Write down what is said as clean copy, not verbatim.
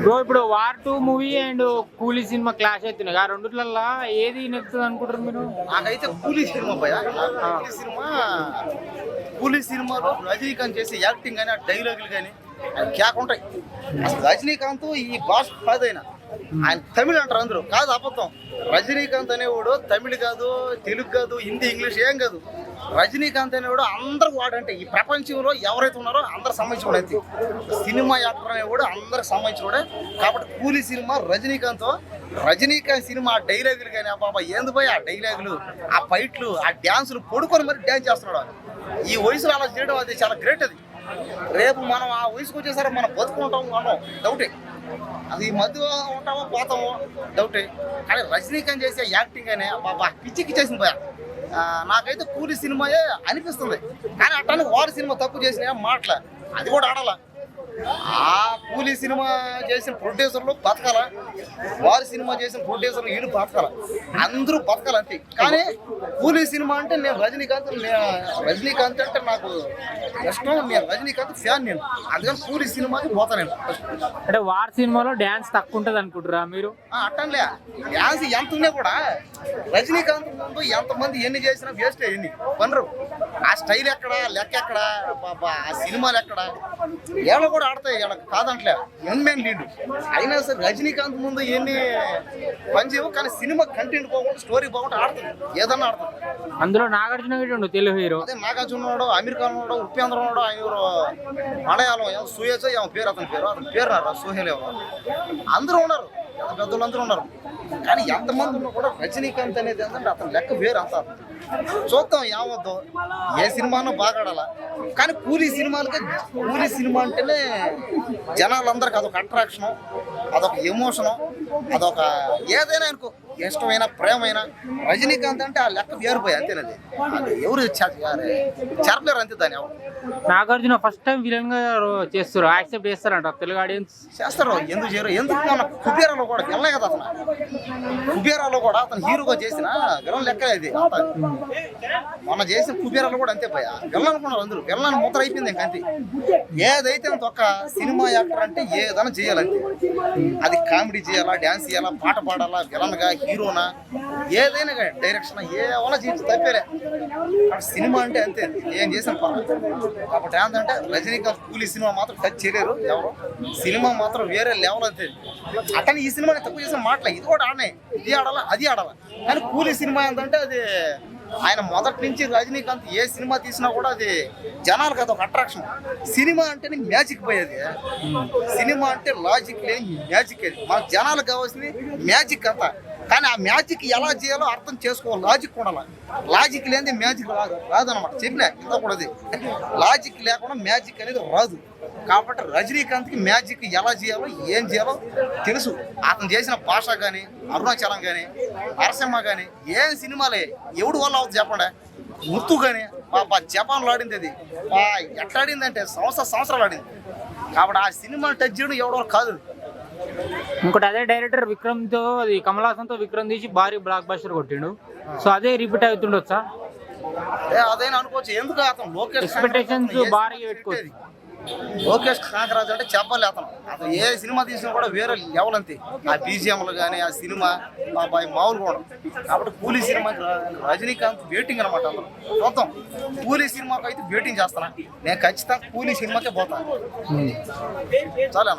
Bro ఇప్పుడు war 2 movie and కూలీ cinema clash అవుతున్నాయి ఆ రెండిట్లల్లో ఏది నెక్కుతుంది అనుకుంటారు మీరు? నాకైతే కూలీ సినిమా భయ. కూలీ సినిమాలో రజనీకాంత్ చేసే యాక్టింగ్ కానీ ఆ డైలాగులు కానీ అది క్యాక్ ఉంటాయి. అసలు రజనీకాంత్ ఈ భాష కాదైనా ఆయన తమిళ్ అంటారు అందరూ, కాదు అబద్ధం. రజనీకాంత్ అనేవాడు తమిళ్ కాదు, తెలుగు కాదు, హిందీ, ఇంగ్లీష్ ఏం కాదు. రజనీకాంత్ అనేవాడు అందరికి వాడంటే ఈ ప్రపంచంలో ఎవరైతే ఉన్నారో అందరికి సంబంధించిన వాడు. అంతే సినిమా యాక్టర్ అనేవాడు అందరికి సంబంధించిన వాడే. కాబట్టి కూలీ సినిమా రజనీకాంత్ సినిమా ఆ డైలాగులు కానీ బాబా ఏంది పోయి ఆ డైలాగులు, ఆ ఫైట్లు, ఆ డ్యాన్సులు పడుకొని మరి డ్యాన్స్ చేస్తున్నాడు. ఈ వయసులో అలా చేయడం అది చాలా గ్రేట్. అది రేపు మనం ఆ వయసుకు వచ్చేసరి మనం బతుకుంటాము అన్నాం డౌటే. అది మధ్య ఉంటామో పోతామో డౌటే. కానీ రజనీకాంత్ చేసే యాక్టింగ్ అనే బాబా పిచ్చికి చేసిన పోయా. నాకైతే కూలీ సినిమాయే అనిపిస్తుంది. కానీ అట్టానికి వారి సినిమా తప్పు చేసిన మాటల అది కూడా ఆడాల. ఆ కూలీ సినిమా చేసిన ప్రొడ్యూసర్లు బతకాల, వారి సినిమా చేసిన ప్రొడ్యూసర్లు వీళ్ళు బతకాల, అందరూ బతకాల అంతే. కానీ కూలీ సినిమా అంటే నేను రజనీకాంత్ అంటే నాకు ఇష్టం, నేను రజనీకాంత్ ఫ్యాన్. నేను అందుకని కూలీ సినిమాకి పోతాను నేను. అంటే వార్ సినిమాలో డ్యాన్స్ తక్కువ ఉంటుంది అనుకుంటారా మీరు? అట్టంలే డ్యాన్స్ ఎంత ఉన్నా కూడా రజనీకాంత్ ముందు ఎంతమంది ఎన్ని చేసినా వేస్ట్. ఎన్ని పనరు ఆ స్టైల్ ఎక్కడ, లెక్క ఎక్కడ, ఆ సినిమాలు ఎక్కడ, ఏళ్ళ కూడా ఆడతాయి. వీళ్ళకి కాదంటలే యంగ్ మ్యాన్ లీడ్ అయినా సరే రజనీకాంత్ ముందు ఎన్ని పని చేయవు. కానీ సినిమా కంటెంట్ బాగుంటుంది, స్టోరీ బాగుంటుంది, ఆడుతుంది, ఏదన్నా ఆడుతుంది. అందులో నాగార్జున ఉండు తెలుగు హీరో. అదే నాగార్జున ఉన్నాడు, అమీర్ ఖాన్ ఉన్నాడు, ఉపేంద్ర ఉన్నాడు, ఆయన మలయాళం సుయేజ్ ఏమో పేరు, అతని పేరు రా సోహెల్ ఎవరు, అందరూ ఉన్నారు, పెద్దలు అందరూ ఉన్నారు. కానీ ఎంతమంది ఉన్నా కూడా రజనీకాంత్ అనేది ఏంటంటే అతని లెక్క వేరు. అంత చూద్దాం ఏమవుద్దో, ఏ సినిమానో బాగా ఆడాల. కానీ కూలీ సినిమా అంటేనే జనాలందరికీ అదొక అట్రాక్షను, అదొక ఎమోషను, అదొక ఏదైనా అనుకో ఇష్టమైన ప్రేమైన. రజనీకాంత్ అంటే ఆ లెక్క వేరుపోయి అంతేనది. అది ఎవరు చెరలేరు అంతే దాన్ని ఎవరు. నాగార్జున ఫస్ట్ టైం విలన్ గా చేస్తారు, యాక్సెప్ట్ చేస్తారంట తెలుగు ఆడియన్స్. చేస్తారు, ఎందుకు చేయరు? ఎందుకు మన కుబేరాలో కూడా వెళ్ళలే కదా అతను. కుబేరాలో కూడా అతను హీరోగా చేసిన విలన్ లెక్క ఇది. మొన్న చేసిన కుబేరాలో కూడా అంతే పోయా విలన్ అనుకున్నారు అందరూ. విలన్ ముద్ర అయిపోయింది ఇంకంతే. ఏదైతే అంత ఒక సినిమా యాక్టర్ అంటే ఏదైనా చేయాలంతే. అది కామెడీ చేయాలా, డ్యాన్స్ చేయాలా, పాట పాడాలా, విలన్ గా, హీరోనా, ఏదైనా కానీ డైరెక్షన్ ఏమైనా చేసి తప్పేలే. సినిమా అంటే అంతే, ఏం చేసాం పర్లేదు. కాబట్టి ఏంటంటే రజనీకాంత్ కూలీ సినిమా మాత్రం టచ్ చేయలేరు ఎవరు. సినిమా మాత్రం వేరే లెవెల్ అంతే. అతను ఈ సినిమాని తక్కువ చేసిన మాటలే, ఇది కూడా ఆడే, ఇది ఆడాలా, అది ఆడాలా. కానీ కూలీ సినిమా ఏంటంటే అది ఆయన మొదటి నుంచి రజనీకాంత్ ఏ సినిమా తీసినా కూడా అది జనాలకు అదొక అట్రాక్షన్. సినిమా అంటేనే మ్యాజిక్ పోయేది. సినిమా అంటే లాజిక్ లేని మ్యాజిక్. అది మన జనాలకు కావాల్సింది మ్యాజిక్ అంతా. కానీ ఆ మ్యాజిక్ ఎలా చేయాలో అర్థం చేసుకోవాలి, లాజిక్ ఉండాలి. లాజిక్ లేనిది మ్యాజిక్ రాదనమాట. చెప్పినా ఇంత కూడా లాజిక్ లేకుండా మ్యాజిక్ అనేది రాదు. కాబట్టి రజనీకాంత్కి మ్యాజిక్ ఎలా చేయాలో, ఏం చేయాలో తెలుసు. అతను చేసిన భాష కానీ, అరుణాచలం కానీ, నరసింహ కానీ, ఏం సినిమాలే ఎవడు వల్ల అవుతుంది చెప్పండి. ముత్తు కానీ జపాన్లో ఆడింది. అది ఎట్లా ఆడిందంటే సంవత్సరాలు ఆడింది. కాబట్టి ఆ సినిమాని టచ్ చేయడం ఎవడో కాదు. ఇంకోటి అదే డైరెక్టర్ విక్రమ్ తో, అది కమల్ హాసన్ తో విక్రమ్ తీసి భారీ బ్లాక్ బస్టర్ కొట్టిండు. సో అదే రిపీట్ అవుతుండొచ్చా? అదేనా అనుకోవచ్చు. ఎందుకు అతను లోకేష్ ఎక్స్పెక్టేషన్స్ భారీగా పెట్టుకోవచ్చు. లోకేష్ కాంకరాజు అంటే చెప్పాలి. అతను ఏ సినిమా తీసినా కూడా వేరే లెవెల్ అంతే. ఆ బీజిఎంలు కానీ, ఆ సినిమా మామూలుగా ఉండదు. కాబట్టి కూలీ సినిమాకి రజనీకాంత్ వెయిటింగ్ అనమాట. అందరూ మొత్తం కూలీ సినిమాకి అయితే వెయిటింగ్ చేస్తాను నేను. ఖచ్చితంగా కూలీ సినిమాకే పోతాను. చాలా